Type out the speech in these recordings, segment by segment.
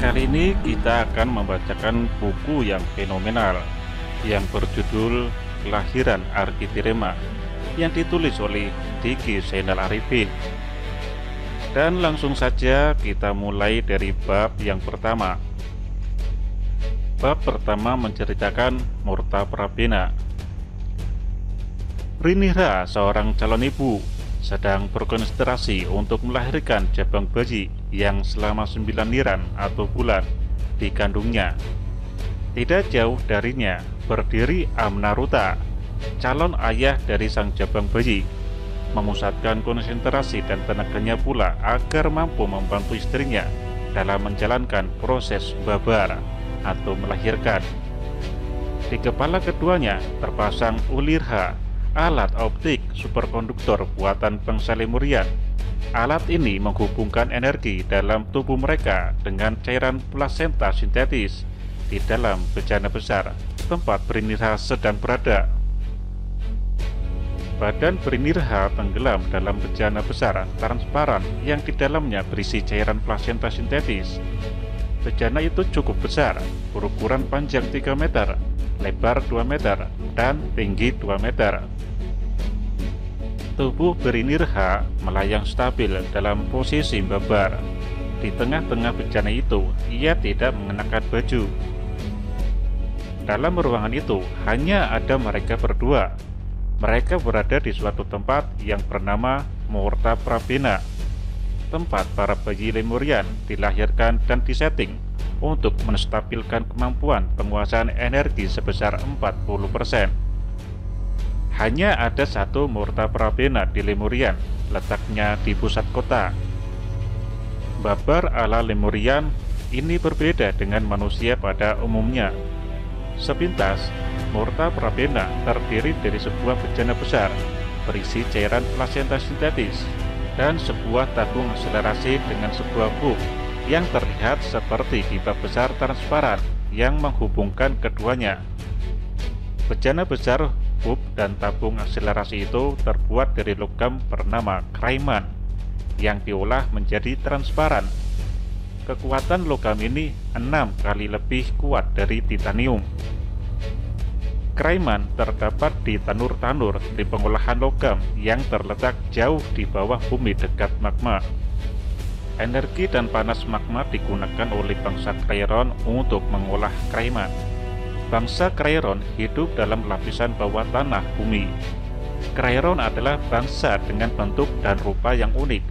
Kali ini kita akan membacakan buku yang fenomenal yang berjudul Kelahiran Architirema yang ditulis oleh Diki Zainal Arifin. Dan langsung saja kita mulai dari bab yang pertama. Bab pertama menceritakan Murta Prabena. Rinira, seorang calon ibu, sedang berkonsentrasi untuk melahirkan jabang bayi yang selama 9 niran atau bulan dikandungnya. Tidak jauh darinya berdiri Amnaruta, calon ayah dari sang jabang bayi, memusatkan konsentrasi dan tenaganya pula agar mampu membantu istrinya dalam menjalankan proses babar atau melahirkan. Di kepala keduanya terpasang ulirha, alat optik superkonduktor buatan bangsa Lemurian. Alat ini menghubungkan energi dalam tubuh mereka dengan cairan plasenta sintetis di dalam bejana besar tempat Brinirha sedang berada. Badan Brinirha tenggelam dalam bejana besar transparan yang di dalamnya berisi cairan plasenta sintetis. Bejana itu cukup besar, berukuran panjang 3 meter, lebar 2 meter, dan tinggi 2 meter. Tubuh Brinirha melayang stabil dalam posisi babar. Di tengah-tengah bejana itu, ia tidak mengenakan baju. Dalam ruangan itu, hanya ada mereka berdua. Mereka berada di suatu tempat yang bernama Murta Prabena, tempat para bayi Lemurian dilahirkan dan disetting untuk menstabilkan kemampuan penguasaan energi sebesar 40%. Hanya ada satu Murta Prabena di Lemurian, letaknya di pusat kota. Babar ala Lemurian ini berbeda dengan manusia pada umumnya. Sepintas, Murta Prabena terdiri dari sebuah bejana besar berisi cairan plasenta sintetis dan sebuah tabung akselerasi dengan sebuah hub yang terlihat seperti pipa besar transparan yang menghubungkan keduanya. Bejana besar, hub, dan tabung akselerasi itu terbuat dari logam bernama Kraiman yang diolah menjadi transparan. Kekuatan logam ini 6 kali lebih kuat dari titanium. Kraiman terdapat di tanur-tanur di pengolahan logam yang terletak jauh di bawah bumi dekat magma. Energi dan panas magma digunakan oleh bangsa Krairon untuk mengolah Kraiman. Bangsa Krairon hidup dalam lapisan bawah tanah bumi. Krairon adalah bangsa dengan bentuk dan rupa yang unik.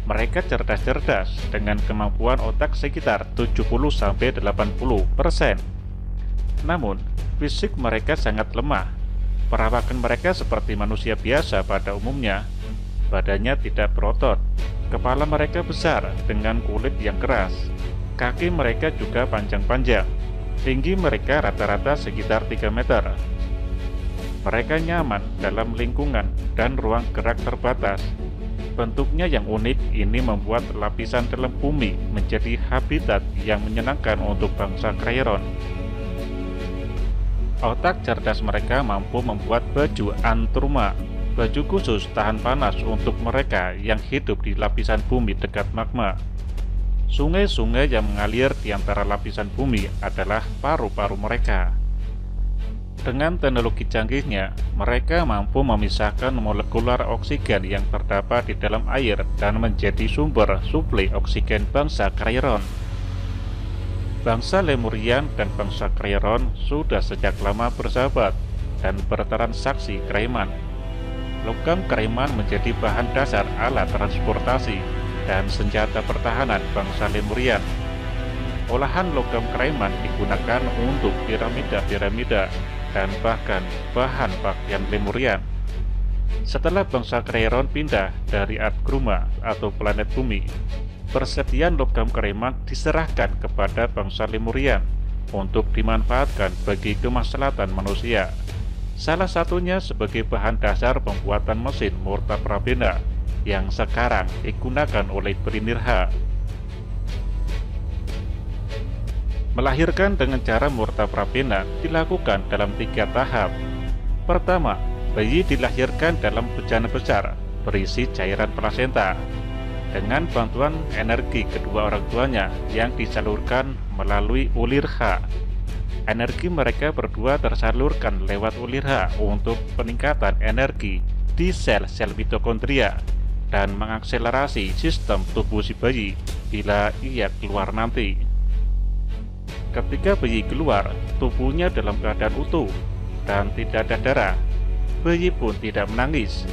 Mereka cerdas-cerdas dengan kemampuan otak sekitar 70-80%. Namun, fisik mereka sangat lemah. Perawakan mereka seperti manusia biasa pada umumnya. Badannya tidak berotot. Kepala mereka besar dengan kulit yang keras. Kaki mereka juga panjang-panjang. Tinggi mereka rata-rata sekitar 3 meter. Mereka nyaman dalam lingkungan dan ruang gerak terbatas. Bentuknya yang unik ini membuat lapisan dalam bumi menjadi habitat yang menyenangkan untuk bangsa Krairon. Otak cerdas mereka mampu membuat baju antruma, baju khusus tahan panas untuk mereka yang hidup di lapisan bumi dekat magma. Sungai-sungai yang mengalir di antara lapisan bumi adalah paru-paru mereka. Dengan teknologi canggihnya, mereka mampu memisahkan molekular oksigen yang terdapat di dalam air dan menjadi sumber suplai oksigen bangsa Krairon. Bangsa Lemurian dan bangsa Krairon sudah sejak lama bersahabat dan bertransaksi Kraiman. Logam Kraiman menjadi bahan dasar alat transportasi dan senjata pertahanan bangsa Lemurian. Olahan logam Kraiman digunakan untuk piramida-piramida dan bahkan bahan pakaian Lemurian. Setelah bangsa Krairon pindah dari Atgruma atau planet bumi, persediaan logam Kraiman diserahkan kepada bangsa Lemurian untuk dimanfaatkan bagi kemaslahatan manusia. Salah satunya sebagai bahan dasar pembuatan mesin Murta Prabena yang sekarang digunakan oleh Brinirha. Melahirkan dengan cara Murta Prabena dilakukan dalam 3 tahap. Pertama, bayi dilahirkan dalam bejana besar berisi cairan plasenta. dengan bantuan energi kedua orang tuanya yang disalurkan melalui ulirha. Energi mereka berdua tersalurkan lewat ulirha untuk peningkatan energi di sel-sel mitokondria dan mengakselerasi sistem tubuh si bayi bila ia keluar nanti. Ketika bayi keluar, tubuhnya dalam keadaan utuh dan tidak ada darah. Bayi pun tidak menangis.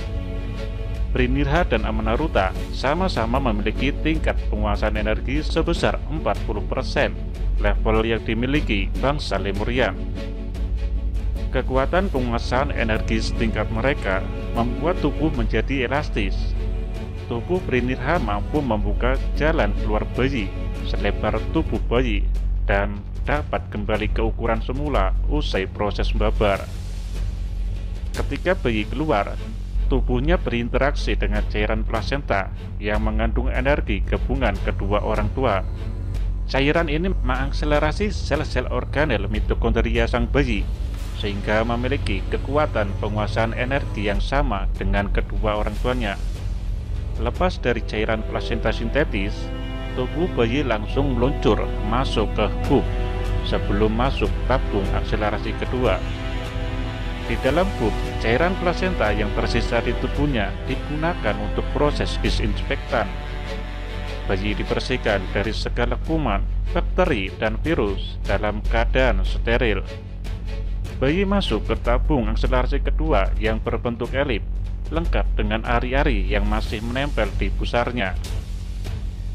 Brinirha dan Amanaruta sama-sama memiliki tingkat penguasaan energi sebesar 40%, level yang dimiliki bangsa Lemurian. Kekuatan penguasaan energi setingkat mereka membuat tubuh menjadi elastis. Tubuh Brinirha mampu membuka jalan keluar bayi selebar tubuh bayi dan dapat kembali ke ukuran semula usai proses membabar. Ketika bayi keluar, tubuhnya berinteraksi dengan cairan plasenta yang mengandung energi gabungan kedua orang tua. Cairan ini mengakselerasi sel-sel organel mitokondria sang bayi sehingga memiliki kekuatan penguasaan energi yang sama dengan kedua orang tuanya. Lepas dari cairan plasenta sintetis, tubuh bayi langsung meluncur masuk ke hub sebelum masuk tabung akselerasi kedua. Di dalam hub, cairan plasenta yang tersisa di tubuhnya digunakan untuk proses disinfektan. Bayi dibersihkan dari segala kuman, bakteri, dan virus dalam keadaan steril. Bayi masuk ke tabung akselerasi kedua yang berbentuk elip, lengkap dengan ari-ari yang masih menempel di pusarnya.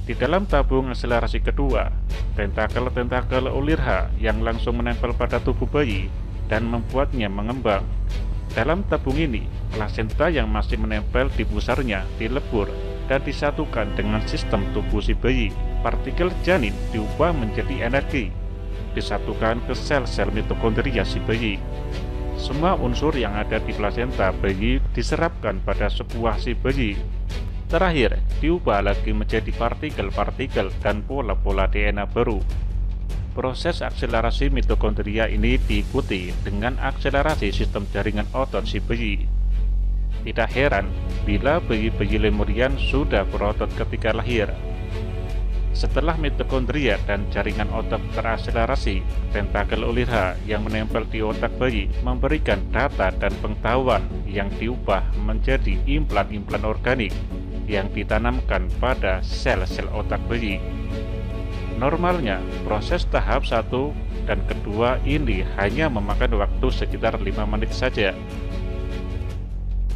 Di dalam tabung akselerasi kedua, tentakel-tentakel ulirha yang langsung menempel pada tubuh bayi dan membuatnya mengembang. Dalam tabung ini, plasenta yang masih menempel di pusarnya dilebur dan disatukan dengan sistem tubuh si bayi. Partikel janin diubah menjadi energi, disatukan ke sel-sel mitokondria si bayi. Semua unsur yang ada di plasenta bayi diserapkan pada sebuah si bayi. Terakhir, diubah lagi menjadi partikel-partikel dan pola-pola DNA baru. Proses akselerasi mitokondria ini diikuti dengan akselerasi sistem jaringan otot si bayi. Tidak heran bila bayi-bayi Lemurian sudah berotot ketika lahir. Setelah mitokondria dan jaringan otot terakselerasi, tentakel ulirha yang menempel di otak bayi memberikan data dan pengetahuan yang diubah menjadi implan-implan organik yang ditanamkan pada sel-sel otak bayi. Normalnya, proses tahap 1 dan kedua ini hanya memakan waktu sekitar 5 menit saja.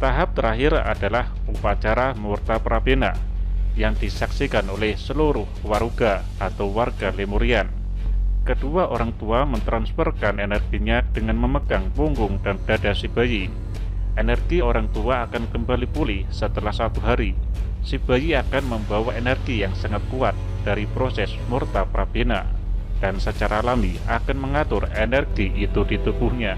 Tahap terakhir adalah upacara Murta Prabena yang disaksikan oleh seluruh waruga atau warga Lemurian. Kedua orang tua mentransferkan energinya dengan memegang punggung dan dada si bayi. Energi orang tua akan kembali pulih setelah 1 hari. Si bayi akan membawa energi yang sangat kuat dari proses Murta Prabena dan secara alami akan mengatur energi itu di tubuhnya.